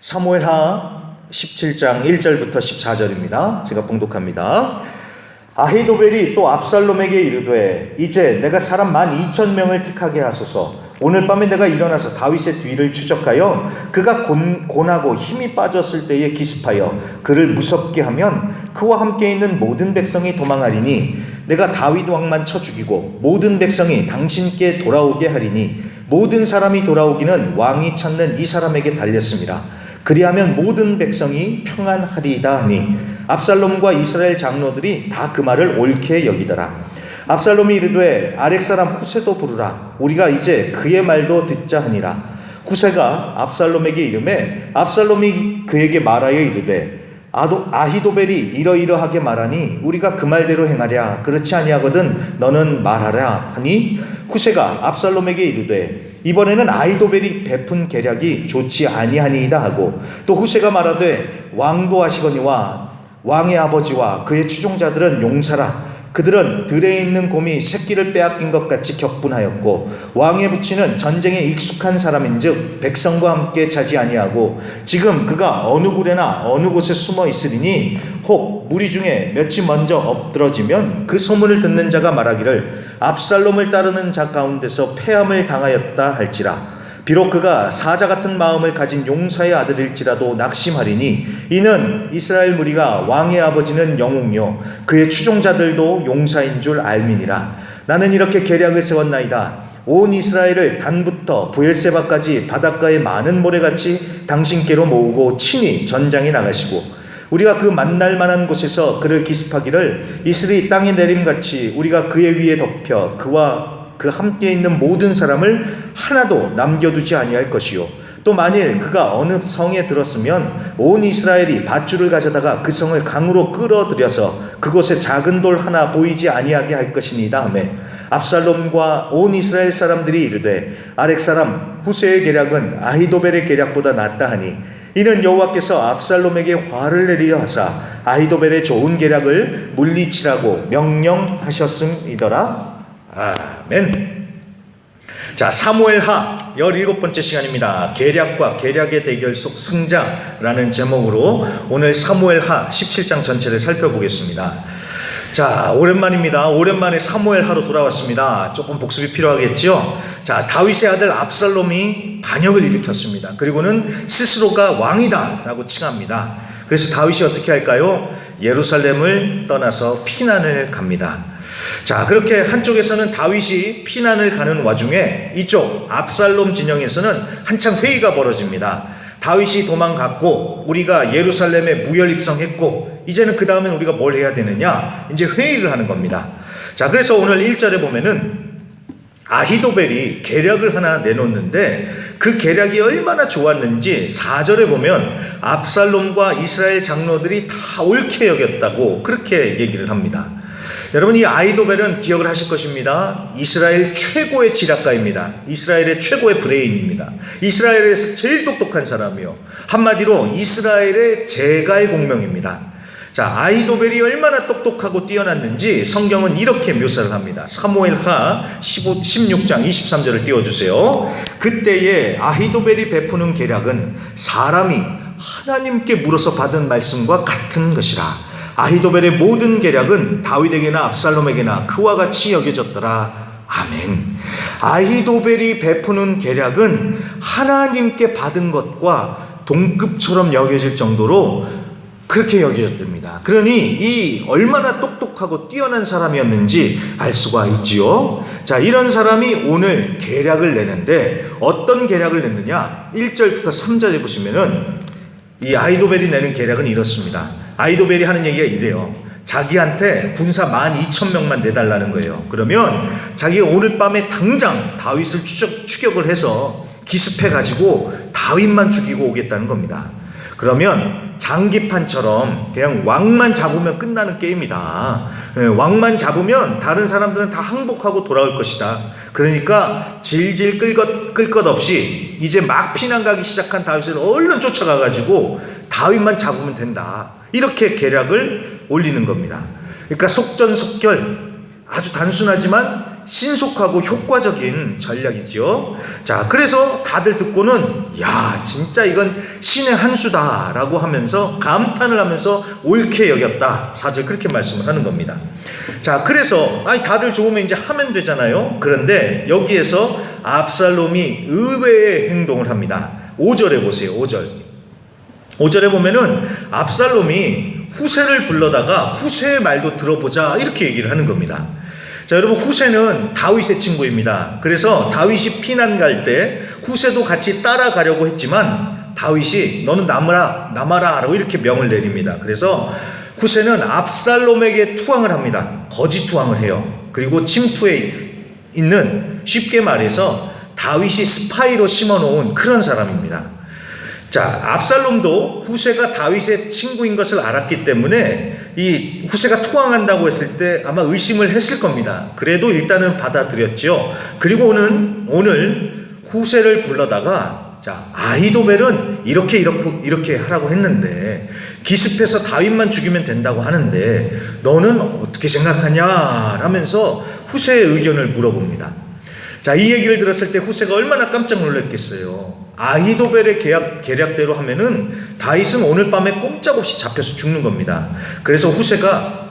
사무엘하 17장 1절부터 14절입니다. 제가 봉독합니다. 아히도벨이 또 압살롬에게 이르되 이제 내가 사람 12,000명을 택하게 하소서. 오늘 밤에 내가 일어나서 다윗의 뒤를 추적하여 그가 곤하고 힘이 빠졌을 때에 기습하여 그를 무섭게 하면 그와 함께 있는 모든 백성이 도망하리니 내가 다윗 왕만 쳐 죽이고 모든 백성이 당신께 돌아오게 하리니 모든 사람이 돌아오기는 왕이 찾는 이 사람에게 달렸습니다. 그리하면 모든 백성이 평안하리이다 하니 압살롬과 이스라엘 장로들이 다 그 말을 옳게 여기더라. 압살롬이 이르되 아렉 사람 후세도 부르라. 우리가 이제 그의 말도 듣자 하니라. 후세가 압살롬에게 이르매 압살롬이 그에게 말하여 이르되 아히도벨이 이러이러하게 말하니 우리가 그 말대로 행하랴. 그렇지 아니하거든 너는 말하라 하니 후세가 압살롬에게 이르되 이번에는 아히도벨이 베푼 계략이 좋지 아니하니이다 하고 또 후세가 말하되 왕도 하시거니와 왕의 아버지와 그의 추종자들은 용사라. 그들은 들에 있는 곰이 새끼를 빼앗긴 것 같이 격분하였고 왕의 부친은 전쟁에 익숙한 사람인즉 백성과 함께 자지 아니하고 지금 그가 어느 굴에나 어느 곳에 숨어 있으리니 혹 무리 중에 몇이 먼저 엎드러지면 그 소문을 듣는 자가 말하기를 압살롬을 따르는 자 가운데서 패함을 당하였다 할지라. 비록 그가 사자 같은 마음을 가진 용사의 아들일지라도 낙심하리니 이는 이스라엘 무리가 왕의 아버지는 영웅이요 그의 추종자들도 용사인 줄 알미니라. 나는 이렇게 계략을 세웠나이다. 온 이스라엘을 단부터 브엘세바까지 바닷가의 많은 모래같이 당신께로 모으고 친히 전장에 나가시고 우리가 그 만날 만한 곳에서 그를 기습하기를 이슬이 땅에 내림같이 우리가 그의 위에 덮여 그와 그 함께 있는 모든 사람을 하나도 남겨두지 아니할 것이요 또 만일 그가 어느 성에 들었으면 온 이스라엘이 밧줄을 가져다가 그 성을 강으로 끌어들여서 그곳에 작은 돌 하나 보이지 아니하게 할 것이니이다 하매 압살롬과 온 이스라엘 사람들이 이르되 아렉 사람 후세의 계략은 아히도벨의 계략보다 낫다 하니 이는 여호와께서 압살롬에게 화를 내리려 하사 아히도벨의 좋은 계략을 물리치라고 명령하셨음이더라. 아멘. 자, 사무엘하 17번째 시간입니다. 계략과 계략의 대결 속 승자라는 제목으로 오늘 사무엘하 17장 전체를 살펴보겠습니다. 자, 오랜만입니다. 오랜만에 사무엘하로 돌아왔습니다. 조금 복습이 필요하겠죠? 자, 다윗의 아들 압살롬이 반역을 일으켰습니다. 그리고는 스스로가 왕이다 라고 칭합니다. 그래서 다윗이 어떻게 할까요? 예루살렘을 떠나서 피난을 갑니다. 자, 그렇게 한쪽에서는 다윗이 피난을 가는 와중에 이쪽 압살롬 진영에서는 한창 회의가 벌어집니다. 다윗이 도망갔고 우리가 예루살렘에 무혈 입성했고 이제는 그 다음엔 우리가 뭘 해야 되느냐, 이제 회의를 하는 겁니다. 자, 그래서 오늘 1절에 보면은 아히도벨이 계략을 하나 내놓는데 그 계략이 얼마나 좋았는지 4절에 보면 압살롬과 이스라엘 장로들이 다 옳게 여겼다고 그렇게 얘기를 합니다. 여러분, 이 아히도벨은 기억을 하실 것입니다. 이스라엘 최고의 지략가입니다. 이스라엘의 최고의 브레인입니다. 이스라엘에서 제일 똑똑한 사람이요, 한마디로 이스라엘의 제갈공명입니다. 자, 아히도벨이 얼마나 똑똑하고 뛰어났는지 성경은 이렇게 묘사를 합니다. 사무엘하 16장 23절을 띄워주세요. 그때에 아히도벨이 베푸는 계략은 사람이 하나님께 물어서 받은 말씀과 같은 것이라. 아히도벨의 모든 계략은 다윗에게나 압살롬에게나 그와 같이 여겨졌더라. 아멘. 아히도벨이 베푸는 계략은 하나님께 받은 것과 동급처럼 여겨질 정도로 그렇게 여겨졌답니다. 그러니 이 얼마나 똑똑하고 뛰어난 사람이었는지 알 수가 있지요. 자, 이런 사람이 오늘 계략을 내는데 어떤 계략을 냈느냐? 1절부터 3절에 보시면은 이 아히도벨이 내는 계략은 이렇습니다. 아히도벨이 하는 얘기가 이래요. 자기한테 군사 12,000명만 내달라는 거예요. 그러면 자기가 오늘 밤에 당장 다윗을 추격을 해서 기습해가지고 다윗만 죽이고 오겠다는 겁니다. 그러면 장기판처럼 그냥 왕만 잡으면 끝나는 게임이다. 왕만 잡으면 다른 사람들은 다 항복하고 돌아올 것이다. 그러니까 질질 끌 것 없이 이제 막 피난 가기 시작한 다윗을 얼른 쫓아가가지고 다윗만 잡으면 된다. 이렇게 계략을 올리는 겁니다. 그러니까 속전속결, 아주 단순하지만 신속하고 효과적인 전략이죠. 자, 그래서 다들 듣고는 야, 진짜 이건 신의 한 수다라고 하면서 감탄을 하면서 옳게 여겼다. 4절 그렇게 말씀을 하는 겁니다. 자, 그래서 다들 좋으면 이제 하면 되잖아요. 그런데 여기에서 압살롬이 의외의 행동을 합니다. 5절에 보세요. 5절에 보면은 압살롬이 후세를 불러다가 후세의 말도 들어보자 이렇게 얘기를 하는 겁니다. 자, 여러분, 후세는 다윗의 친구입니다. 그래서 다윗이 피난 갈 때 후세도 같이 따라가려고 했지만 다윗이 너는 남아라 라고 이렇게 명을 내립니다. 그래서 후세는 압살롬에게 투항을 합니다. 거짓 투항을 해요. 그리고 침투에 있는, 쉽게 말해서 다윗이 스파이로 심어놓은 그런 사람입니다. 자, 압살롬도 후세가 다윗의 친구인 것을 알았기 때문에 이 후세가 투항한다고 했을 때 아마 의심을 했을 겁니다. 그래도 일단은 받아들였죠. 그리고 오늘 후세를 불러다가 자, 아히도벨은 이렇게 하라고 했는데 기습해서 다윗만 죽이면 된다고 하는데 너는 어떻게 생각하냐 라면서 후세의 의견을 물어봅니다. 자, 이 얘기를 들었을 때 후세가 얼마나 깜짝 놀랐겠어요. 아히도벨의 계략대로 하면은 다윗은 오늘 밤에 꼼짝없이 잡혀서 죽는 겁니다. 그래서 후세가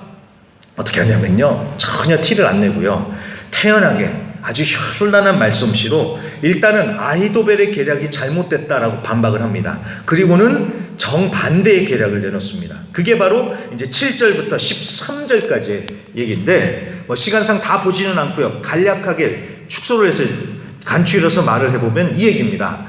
어떻게 하냐면요, 전혀 티를 안 내고요, 태연하게 아주 현란한 말솜씨로 일단은 아히도벨의 계략이 잘못됐다라고 반박을 합니다. 그리고는 정반대의 계략을 내놓습니다. 그게 바로 이제 7절부터 13절까지의 얘기인데 시간상 다 보지는 않고요, 간략하게 축소를 해서 간추려서 말을 해보면 이 얘기입니다.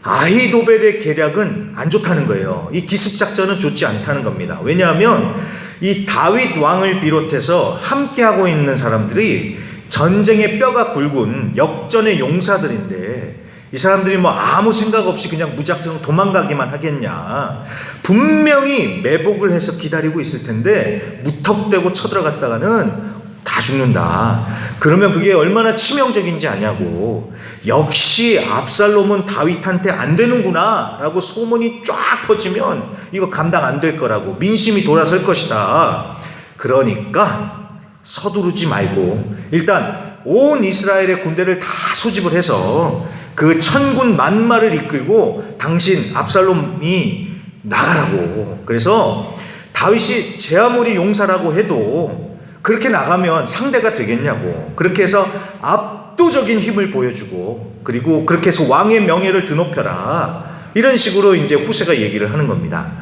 아히도벨의 계략은 안 좋다는 거예요. 이 기습작전은 좋지 않다는 겁니다. 왜냐하면 이 다윗 왕을 비롯해서 함께하고 있는 사람들이 전쟁의 뼈가 굵은 역전의 용사들인데 이 사람들이 아무 생각 없이 그냥 무작정 도망가기만 하겠냐. 분명히 매복을 해서 기다리고 있을 텐데 무턱대고 쳐들어갔다가는 다 죽는다. 그러면 그게 얼마나 치명적인지 아냐고. 역시 압살롬은 다윗한테 안 되는구나 라고 소문이 쫙 퍼지면 이거 감당 안 될 거라고, 민심이 돌아설 것이다. 그러니까 서두르지 말고 일단 온 이스라엘의 군대를 다 소집을 해서 그 천군 만마를 이끌고 당신 압살롬이 나가라고. 그래서 다윗이 제 아무리 용사라고 해도 그렇게 나가면 상대가 되겠냐고. 그렇게 해서 압도적인 힘을 보여주고 그리고 그렇게 해서 왕의 명예를 드높여라. 이런 식으로 이제 후세가 얘기를 하는 겁니다.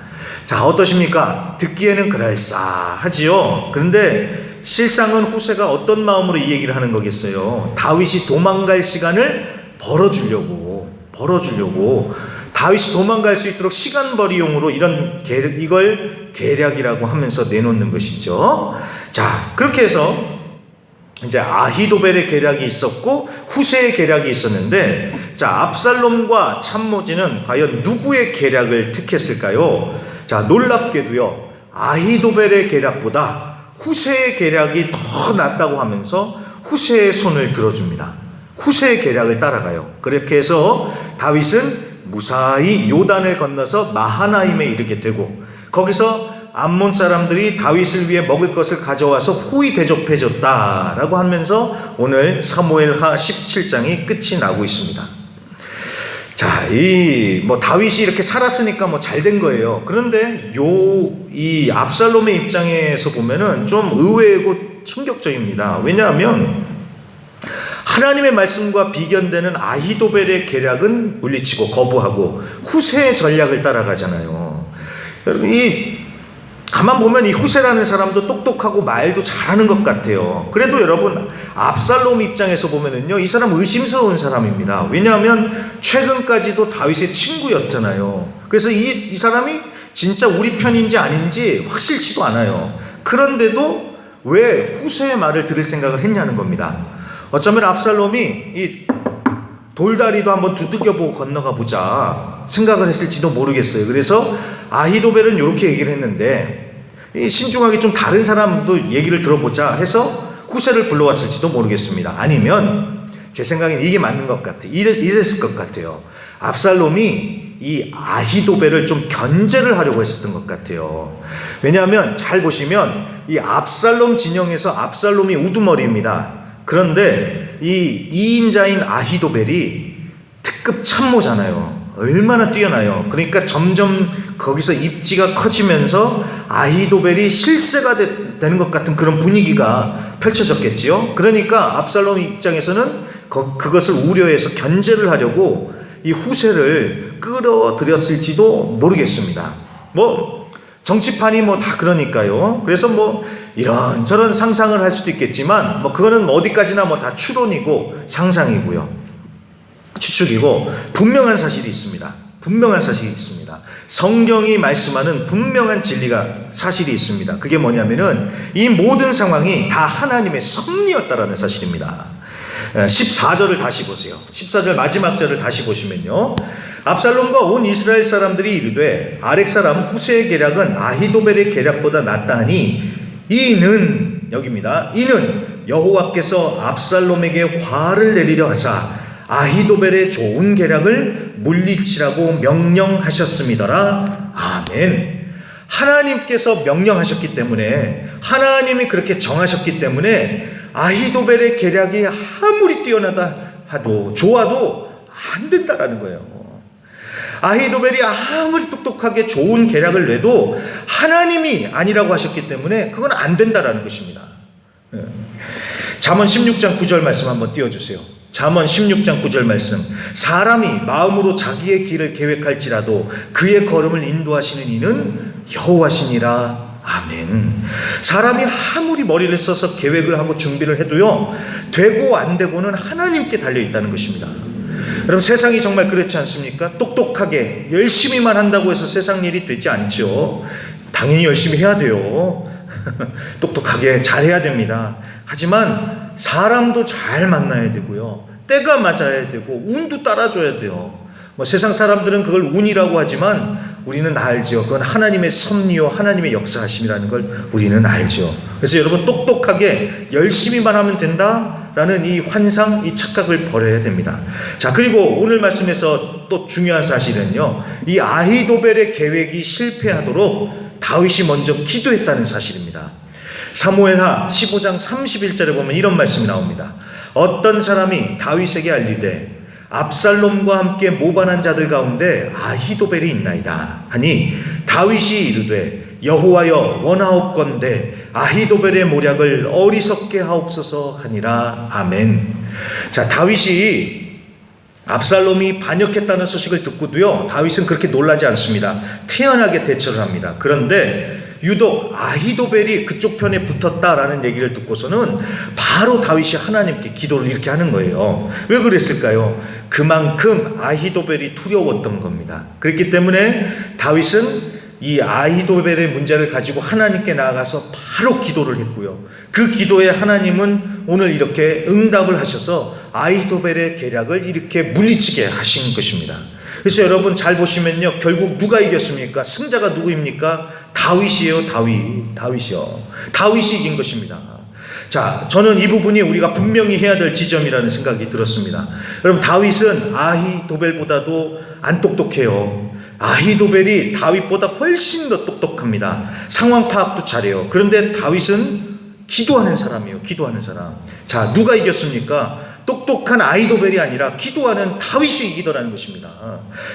자, 어떠십니까? 듣기에는 그럴싸하지요. 그런데 실상은 후세가 어떤 마음으로 이 얘기를 하는 거겠어요? 다윗이 도망갈 시간을 벌어주려고 다윗이 도망갈 수 있도록 시간벌이용으로 이걸 계략이라고 하면서 내놓는 것이죠. 자, 그렇게 해서 이제 아히도벨의 계략이 있었고 후세의 계략이 있었는데, 자, 압살롬과 참모진은 과연 누구의 계략을 택했을까요? 자, 놀랍게도요, 아히도벨의 계략보다 후세의 계략이 더 낫다고 하면서 후세의 손을 들어줍니다. 후세의 계략을 따라가요. 그렇게 해서 다윗은 무사히 요단을 건너서 마하나임에 이르게 되고 거기서 암몬 사람들이 다윗을 위해 먹을 것을 가져와서 후히 대접해줬다라고 하면서 오늘 사무엘하 17장이 끝이 나고 있습니다. 자, 다윗이 이렇게 살았으니까 잘 된 거예요. 그런데 이 압살롬의 입장에서 보면은 좀 의외이고 충격적입니다. 왜냐하면 하나님의 말씀과 비견되는 아히도벨의 계략은 물리치고 거부하고 후세의 전략을 따라가잖아요. 여러분, 가만 보면 이 후세라는 사람도 똑똑하고 말도 잘하는 것 같아요. 그래도 여러분, 압살롬 입장에서 보면은요, 이 사람 의심스러운 사람입니다. 왜냐하면 최근까지도 다윗의 친구였잖아요. 그래서 이 사람이 진짜 우리 편인지 아닌지 확실치도 않아요. 그런데도 왜 후세의 말을 들을 생각을 했냐는 겁니다. 어쩌면 압살롬이 이 돌다리도 한번 두들겨보고 건너가 보자 생각을 했을지도 모르겠어요. 그래서 아히도벨은 이렇게 얘기를 했는데 신중하게 좀 다른 사람도 얘기를 들어보자 해서 후세를 불러왔을지도 모르겠습니다. 아니면 제 생각엔 이게 맞는 것 같아요. 이랬을 것 같아요. 압살롬이 이 아히도벨을 좀 견제를 하려고 했었던 것 같아요. 왜냐하면 잘 보시면 이 압살롬 진영에서 압살롬이 우두머리입니다. 그런데 이 2인자인 아히도벨이 특급 참모잖아요. 얼마나 뛰어나요. 그러니까 점점 거기서 입지가 커지면서 아히도벨이 실세가 되는 것 같은 그런 분위기가 펼쳐졌겠지요. 그러니까 압살롬 입장에서는 그것을 우려해서 견제를 하려고 이 후세를 끌어들였을지도 모르겠습니다. 뭐 정치판이 뭐 다 그러니까요. 그래서 뭐 이런저런 상상을 할 수도 있겠지만 뭐 그거는 어디까지나 뭐 다 추론이고 상상이고요. 추측이고 분명한 사실이 있습니다. 분명한 사실이 있습니다. 성경이 말씀하는 분명한 진리가 사실이 있습니다. 그게 뭐냐면은 이 모든 상황이 다 하나님의 섭리였다라는 사실입니다. 14절을 다시 보세요. 14절 마지막 절을 다시 보시면요. 압살롬과 온 이스라엘 사람들이 이르되 아렉 사람 후세의 계략은 아히도벨의 계략보다 낫다 하니 이는 여기입니다. 이는 여호와께서 압살롬에게 화를 내리려 하사 아히도벨의 좋은 계략을 물리치라고 명령하셨음이더라. 아멘. 하나님께서 명령하셨기 때문에, 하나님이 그렇게 정하셨기 때문에 아히도벨의 계략이 아무리 뛰어나다 하도 좋아도 안 된다라는 거예요. 아히도벨이 아무리 똑똑하게 좋은 계략을 내도 하나님이 아니라고 하셨기 때문에 그건 안 된다라는 것입니다. 잠언 16장 9절 말씀 한번 띄워주세요. 잠언 16장 9절 말씀. 사람이 마음으로 자기의 길을 계획할지라도 그의 걸음을 인도하시는 이는 여호와시니라. 아멘. 사람이 아무리 머리를 써서 계획을 하고 준비를 해도요, 되고 안 되고는 하나님께 달려있다는 것입니다. 여러분, 세상이 정말 그렇지 않습니까? 똑똑하게 열심히만 한다고 해서 세상 일이 되지 않죠. 당연히 열심히 해야 돼요. 똑똑하게 잘해야 됩니다. 하지만 사람도 잘 만나야 되고요, 때가 맞아야 되고 운도 따라줘야 돼요. 뭐 세상 사람들은 그걸 운이라고 하지만 우리는 알죠. 그건 하나님의 섭리요 하나님의 역사하심이라는 걸 우리는 알죠. 그래서 여러분, 똑똑하게 열심히만 하면 된다라는 이 환상, 이 착각을 버려야 됩니다. 자, 그리고 오늘 말씀에서 또 중요한 사실은요, 이 아히도벨의 계획이 실패하도록 다윗이 먼저 기도했다는 사실입니다. 사무엘하 15장 31절에 보면 이런 말씀이 나옵니다. 어떤 사람이 다윗에게 알리되 압살롬과 함께 모반한 자들 가운데 아히도벨이 있나이다 하니 다윗이 이르되 여호와여 원하옵건대 아히도벨의 모략을 어리석게 하옵소서 하니라. 아멘. 자, 다윗이 압살롬이 반역했다는 소식을 듣고도요, 다윗은 그렇게 놀라지 않습니다. 태연하게 대처를 합니다. 그런데 유독 아히도벨이 그쪽 편에 붙었다라는 얘기를 듣고서는 바로 다윗이 하나님께 기도를 이렇게 하는 거예요. 왜 그랬을까요? 그만큼 아히도벨이 두려웠던 겁니다. 그렇기 때문에 다윗은 이 아히도벨의 문제를 가지고 하나님께 나아가서 바로 기도를 했고요, 그 기도에 하나님은 오늘 이렇게 응답을 하셔서 아히도벨의 계략을 이렇게 물리치게 하신 것입니다. 그래서 여러분 잘 보시면요, 결국 누가 이겼습니까? 승자가 누구입니까? 다윗이에요. 다윗이요. 다윗이 이긴 것입니다. 자, 저는 이 부분이 우리가 분명히 해야 될 지점이라는 생각이 들었습니다. 여러분, 다윗은 아히도벨보다도 안 똑똑해요. 아히도벨이 다윗보다 훨씬 더 똑똑합니다. 상황 파악도 잘해요. 그런데 다윗은 기도하는 사람이에요. 기도하는 사람. 자, 누가 이겼습니까? 똑똑한 아히도벨이 아니라 기도하는 다윗이 이기더라는 것입니다.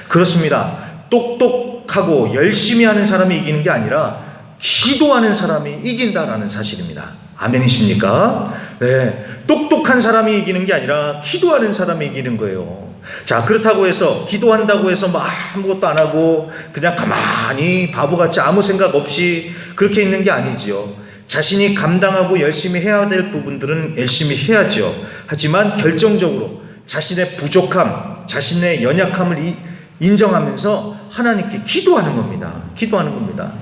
그렇습니다. 똑똑하고 열심히 하는 사람이 이기는 게 아니라 기도하는 사람이 이긴다라는 사실입니다. 아멘이십니까? 네, 똑똑한 사람이 이기는 게 아니라 기도하는 사람이 이기는 거예요. 자, 그렇다고 해서 기도한다고 해서 뭐 아무것도 안 하고 그냥 가만히 바보같이 아무 생각 없이 그렇게 있는 게 아니지요. 자신이 감당하고 열심히 해야 될 부분들은 열심히 해야죠. 하지만 결정적으로 자신의 부족함, 자신의 연약함을 인정하면서 하나님께 기도하는 겁니다. 기도하는 겁니다.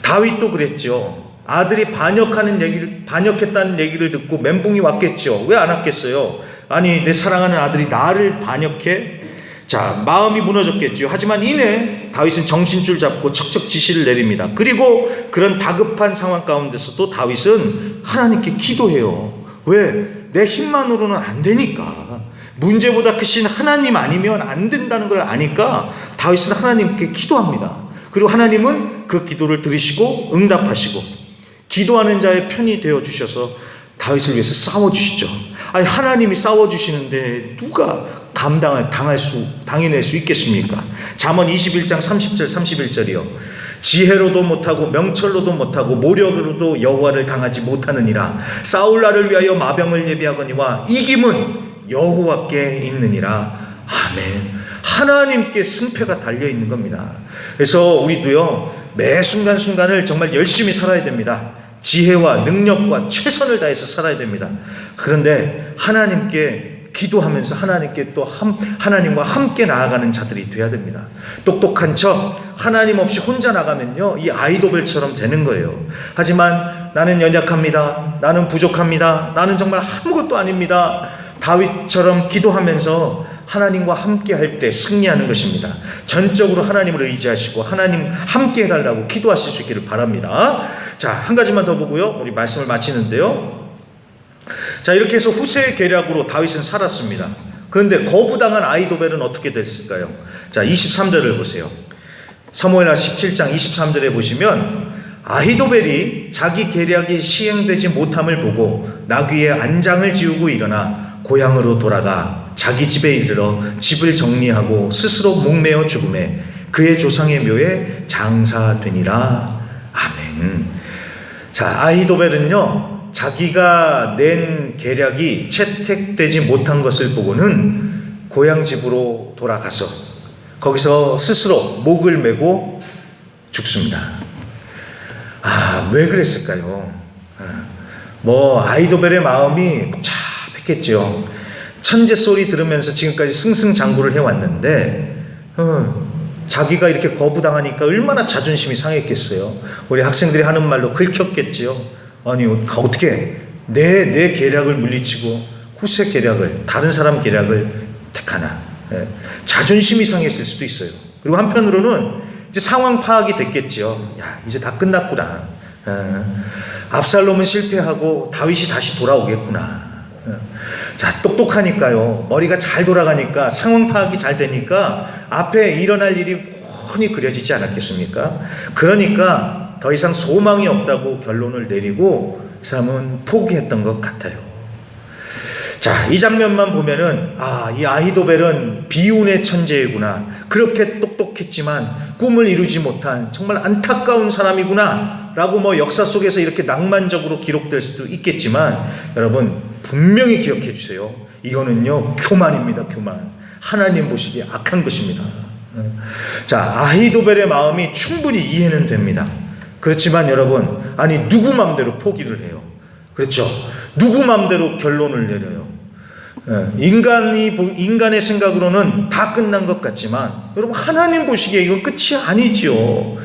다윗도 그랬죠. 아들이 반역했다는 얘기를 듣고 멘붕이 왔겠죠. 왜 안 왔겠어요? 아니, 내 사랑하는 아들이 나를 반역해? 자, 마음이 무너졌겠죠. 하지만 이내 다윗은 정신줄 잡고 척척 지시를 내립니다. 그리고 그런 다급한 상황 가운데서도 다윗은 하나님께 기도해요. 왜? 내 힘만으로는 안 되니까. 문제보다 크신 하나님 아니면 안 된다는 걸 아니까 다윗은 하나님께 기도합니다. 그리고 하나님은 그 기도를 들으시고 응답하시고 기도하는 자의 편이 되어주셔서 다윗을 위해서 싸워주시죠. 아니, 하나님이 싸워주시는데 누가 당해낼 수 있겠습니까? 잠언 21장 30절 31절이요. 지혜로도 못하고 명철로도 못하고 모력으로도 여호와를 당하지 못하느니라. 싸울 날을 위하여 마병을 예비하거니와 이김은 여호와께 있느니라. 아멘. 하나님께 승패가 달려있는 겁니다. 그래서 우리도요, 매 순간순간을 정말 열심히 살아야 됩니다. 지혜와 능력과 최선을 다해서 살아야 됩니다. 그런데 하나님께 기도하면서 하나님과 함께 나아가는 자들이 돼야 됩니다. 똑똑한 척 하나님 없이 혼자 나가면요, 이 아이도벨처럼 되는 거예요. 하지만 나는 연약합니다. 나는 부족합니다. 나는 정말 아무것도 아닙니다. 다윗처럼 기도하면서 하나님과 함께 할 때 승리하는 것입니다. 전적으로 하나님을 의지하시고 하나님 함께 해달라고 기도하실 수 있기를 바랍니다. 자, 한 가지만 더 보고요, 우리 말씀을 마치는데요. 자, 이렇게 해서 후세의 계략으로 다윗은 살았습니다. 그런데 거부당한 아이도벨은 어떻게 됐을까요? 자, 23절을 보세요. 사무엘하 17장 23절에 보시면 아히도벨이 자기 계략이 시행되지 못함을 보고 나귀의 안장을 지우고 일어나 고향으로 돌아가 자기 집에 이르러 집을 정리하고 스스로 목매어 죽음에 그의 조상의 묘에 장사되니라. 아멘. 자, 아히도벨은요, 자기가 낸 계략이 채택되지 못한 것을 보고는 고향 집으로 돌아가서 거기서 스스로 목을 메고 죽습니다. 왜 그랬을까요? 아히도벨의 마음이 복잡했겠죠. 천재 소리 들으면서 지금까지 승승장구를 해왔는데 자기가 이렇게 거부당하니까 얼마나 자존심이 상했겠어요. 우리 학생들이 하는 말로 긁혔겠지요. 아니, 어떻게 내 계략을 물리치고 후세 계략을, 다른 사람 계략을 택하나. 자존심이 상했을 수도 있어요. 그리고 한편으로는 이제 상황 파악이 됐겠지요. 야, 이제 다 끝났구나. 압살롬은 실패하고 다윗이 다시 돌아오겠구나. 자, 똑똑하니까요, 머리가 잘 돌아가니까, 상황 파악이 잘 되니까 앞에 일어날 일이 훤히 그려지지 않았겠습니까? 그러니까 더 이상 소망이 없다고 결론을 내리고 이 사람은 포기했던 것 같아요. 자, 이 장면만 보면은 이 아히도벨은 비운의 천재이구나, 그렇게 똑똑했지만 꿈을 이루지 못한 정말 안타까운 사람이구나 라고 역사 속에서 이렇게 낭만적으로 기록될 수도 있겠지만, 여러분 분명히 기억해 주세요. 이거는요, 교만입니다. 교만. 하나님 보시기에 악한 것입니다. 자, 아히도벨의 마음이 충분히 이해는 됩니다. 그렇지만 여러분, 누구 맘대로 포기를 해요? 그렇죠? 누구 맘대로 결론을 내려요? 인간의 생각으로는 다 끝난 것 같지만, 여러분 하나님 보시기에 이건 끝이 아니죠.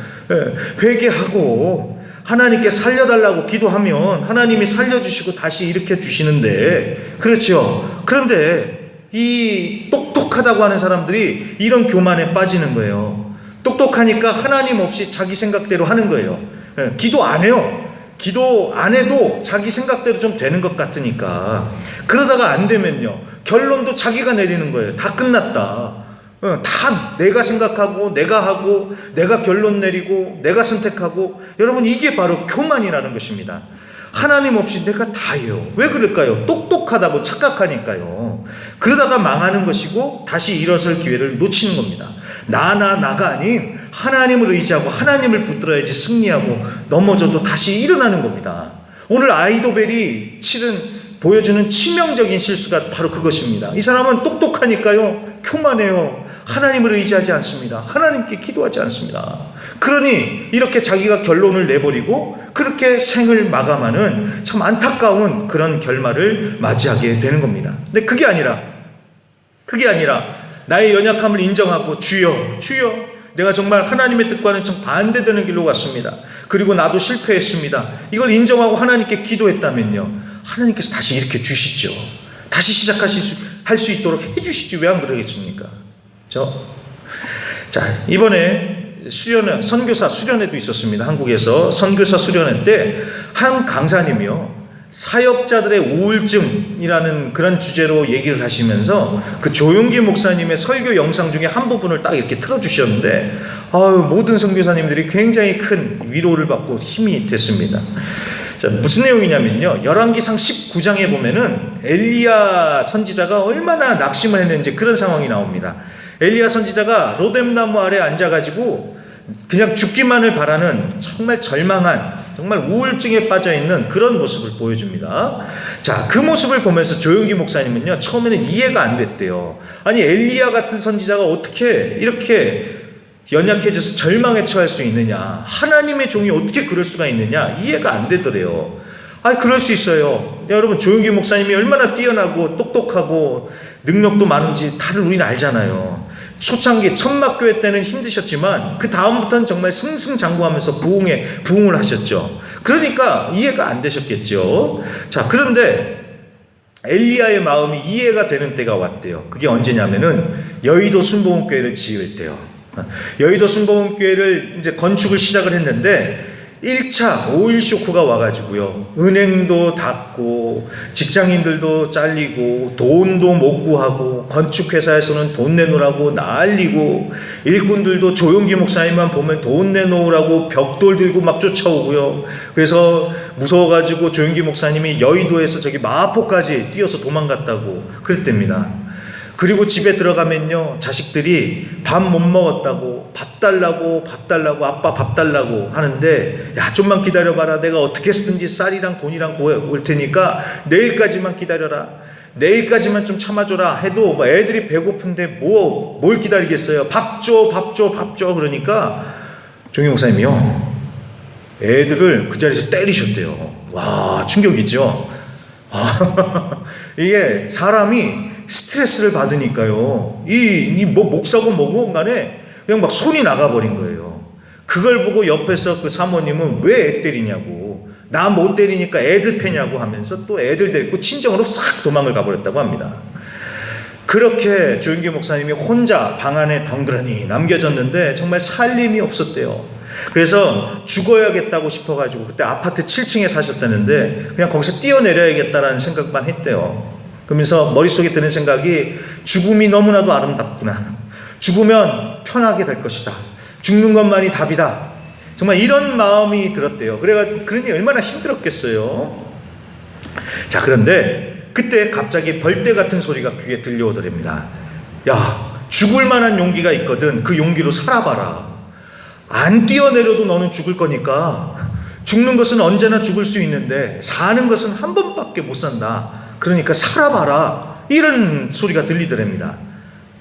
회개하고 하나님께 살려달라고 기도하면 하나님이 살려주시고 다시 일으켜 주시는데, 그렇죠? 그런데 이 똑똑하다고 하는 사람들이 이런 교만에 빠지는 거예요. 똑똑하니까 하나님 없이 자기 생각대로 하는 거예요. 기도 안 해요. 기도 안 해도 자기 생각대로 좀 되는 것 같으니까. 그러다가 안 되면요, 결론도 자기가 내리는 거예요. 다 끝났다. 다 내가 생각하고 내가 하고 내가 결론 내리고 내가 선택하고. 여러분, 이게 바로 교만이라는 것입니다. 하나님 없이 내가 다 해요. 왜 그럴까요? 똑똑하다고 착각하니까요. 그러다가 망하는 것이고 다시 일어설 기회를 놓치는 겁니다. 나가 아닌 하나님을 의지하고 하나님을 붙들어야지 승리하고, 넘어져도 다시 일어나는 겁니다. 오늘 아히도벨이 보여주는 치명적인 실수가 바로 그것입니다. 이 사람은 똑똑하니까요, 교만해요. 하나님을 의지하지 않습니다. 하나님께 기도하지 않습니다. 그러니 이렇게 자기가 결론을 내버리고 그렇게 생을 마감하는 참 안타까운 그런 결말을 맞이하게 되는 겁니다. 근데 그게 아니라 나의 연약함을 인정하고, 주여 내가 정말 하나님의 뜻과는 좀 반대되는 길로 갔습니다. 그리고 나도 실패했습니다. 이걸 인정하고 하나님께 기도했다면요, 하나님께서 다시 일으켜 주시죠. 다시 할 수 있도록 해주시지. 왜 안 그러겠습니까? 자, 이번에 선교사 수련회도 있었습니다. 한국에서 선교사 수련회 때 한 강사님이요, 사역자들의 우울증이라는 그런 주제로 얘기를 하시면서 그 조용기 목사님의 설교 영상 중에 한 부분을 딱 이렇게 틀어주셨는데, 모든 선교사님들이 굉장히 큰 위로를 받고 힘이 됐습니다. 자, 무슨 내용이냐면요. 열왕기상 19장에 보면은 엘리야 선지자가 얼마나 낙심을 했는지 그런 상황이 나옵니다. 엘리야 선지자가 로뎀나무 아래 앉아가지고 그냥 죽기만을 바라는 정말 절망한, 정말 우울증에 빠져있는 그런 모습을 보여줍니다. 자, 그 모습을 보면서 조용기 목사님은요, 처음에는 이해가 안 됐대요. 아니, 엘리야 같은 선지자가 어떻게 이렇게 연약해져서 절망에 처할 수 있느냐, 하나님의 종이 어떻게 그럴 수가 있느냐, 이해가 안 되더래요. 그럴 수 있어요. 여러분, 조용기 목사님이 얼마나 뛰어나고 똑똑하고 능력도 많은지 다들 우리는 알잖아요. 초창기 천막교회 때는 힘드셨지만 그 다음부터는 정말 승승장구하면서 부흥을 하셨죠. 그러니까 이해가 안 되셨겠죠. 자, 그런데 엘리야의 마음이 이해가 되는 때가 왔대요. 그게 언제냐면은 여의도 순복음교회를 지을 때요. 여의도 순복음교회를 이제 건축을 시작을 했는데 1차 오일 쇼크가 와가지고요, 은행도 닫고 직장인들도 잘리고 돈도 못 구하고 건축회사에서는 돈 내놓으라고 난리고, 일꾼들도 조용기 목사님만 보면 돈 내놓으라고 벽돌 들고 막 쫓아오고요. 그래서 무서워가지고 조용기 목사님이 여의도에서 저기 마포까지 뛰어서 도망갔다고 그랬답니다. 그리고 집에 들어가면요, 자식들이 밥 못 먹었다고 밥 달라고 아빠 밥 달라고 하는데, 야, 좀만 기다려봐라, 내가 어떻게 쓰든지 쌀이랑 돈이랑 올 테니까 내일까지만 기다려라, 내일까지만 좀 참아줘라 해도 뭐 애들이 배고픈데 뭘 기다리겠어요. 밥 줘. 그러니까 종희 목사님이요, 애들을 그 자리에서 때리셨대요. 와, 충격이죠. 이게 사람이 스트레스를 받으니까요, 뭐 목사고 뭐고 간에 그냥 막 손이 나가버린 거예요. 그걸 보고 옆에서 그 사모님은 왜 애 때리냐고, 나 못 때리니까 애들 패냐고 하면서 또 애들 데리고 친정으로 싹 도망을 가버렸다고 합니다. 그렇게 조용기 목사님이 혼자 방 안에 덩그러니 남겨졌는데 정말 살림이 없었대요. 그래서 죽어야겠다고 싶어가지고, 그때 아파트 7층에 사셨다는데 그냥 거기서 뛰어내려야겠다라는 생각만 했대요. 그러면서 머릿속에 드는 생각이, 죽음이 너무나도 아름답구나, 죽으면 편하게 될 것이다, 죽는 것만이 답이다, 정말 이런 마음이 들었대요. 그러니 얼마나 힘들었겠어요. 자, 그런데 그때 갑자기 벌떼 같은 소리가 귀에 들려오더랍니다. 야, 죽을 만한 용기가 있거든, 그 용기로 살아봐라. 안 뛰어내려도 너는 죽을 거니까, 죽는 것은 언제나 죽을 수 있는데 사는 것은 한 번밖에 못 산다, 그러니까 살아봐라, 이런 소리가 들리더랍니다.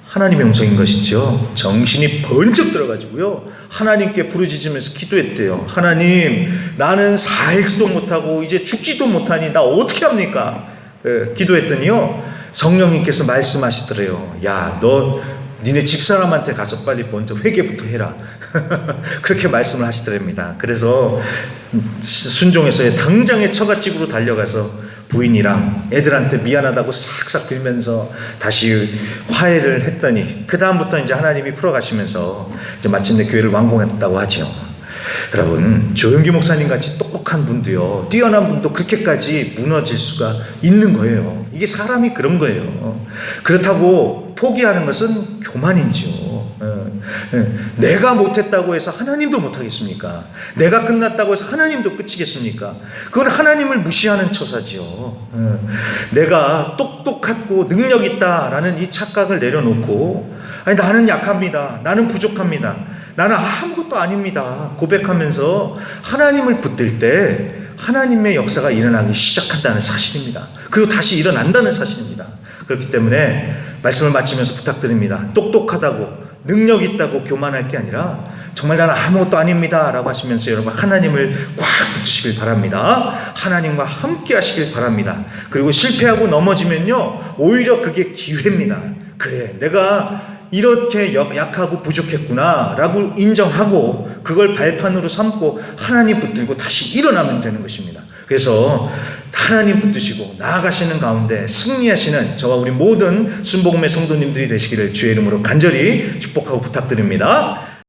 하나님의 음성인 것이죠. 정신이 번쩍 들어가지고요, 하나님께 부르짖으면서 기도했대요. 하나님, 나는 살지도 못하고 이제 죽지도 못하니 나 어떻게 합니까? 기도했더니요, 성령님께서 말씀하시더래요. 야, 너 니네 집사람한테 가서 빨리 먼저 회개부터 해라. 그렇게 말씀을 하시더랍니다. 그래서 순종해서 당장에 처갓집으로 달려가서 부인이랑 애들한테 미안하다고 싹싹 빌면서 다시 화해를 했더니, 그 다음부터 이제 하나님이 풀어가시면서 이제 마침내 교회를 완공했다고 하죠. 여러분, 조용기 목사님 같이 똑똑한 분도요, 뛰어난 분도 그렇게까지 무너질 수가 있는 거예요. 이게 사람이 그런 거예요. 그렇다고 포기하는 것은 교만이죠. 내가 못했다고 해서 하나님도 못하겠습니까? 내가 끝났다고 해서 하나님도 끝이겠습니까? 그건 하나님을 무시하는 처사죠. 내가 똑똑하고 능력 있다라는 이 착각을 내려놓고, 아니, 나는 약합니다, 나는 부족합니다, 나는 아무것도 아닙니다 고백하면서 하나님을 붙들 때 하나님의 역사가 일어나기 시작한다는 사실입니다. 그리고 다시 일어난다는 사실입니다. 그렇기 때문에 말씀을 마치면서 부탁드립니다. 똑똑하다고 능력 있다고 교만할 게 아니라 정말 나는 아무것도 아닙니다 라고 하시면서 여러분, 하나님을 꽉 붙드시길 바랍니다. 하나님과 함께 하시길 바랍니다. 그리고 실패하고 넘어지면요, 오히려 그게 기회입니다. 그래, 내가 이렇게 약하고 부족했구나 라고 인정하고 그걸 발판으로 삼고 하나님 붙들고 다시 일어나면 되는 것입니다. 그래서 하나님 붙드시고 나아가시는 가운데 승리하시는 저와 우리 모든 순복음의 성도님들이 되시기를 주의 이름으로 간절히 축복하고 부탁드립니다.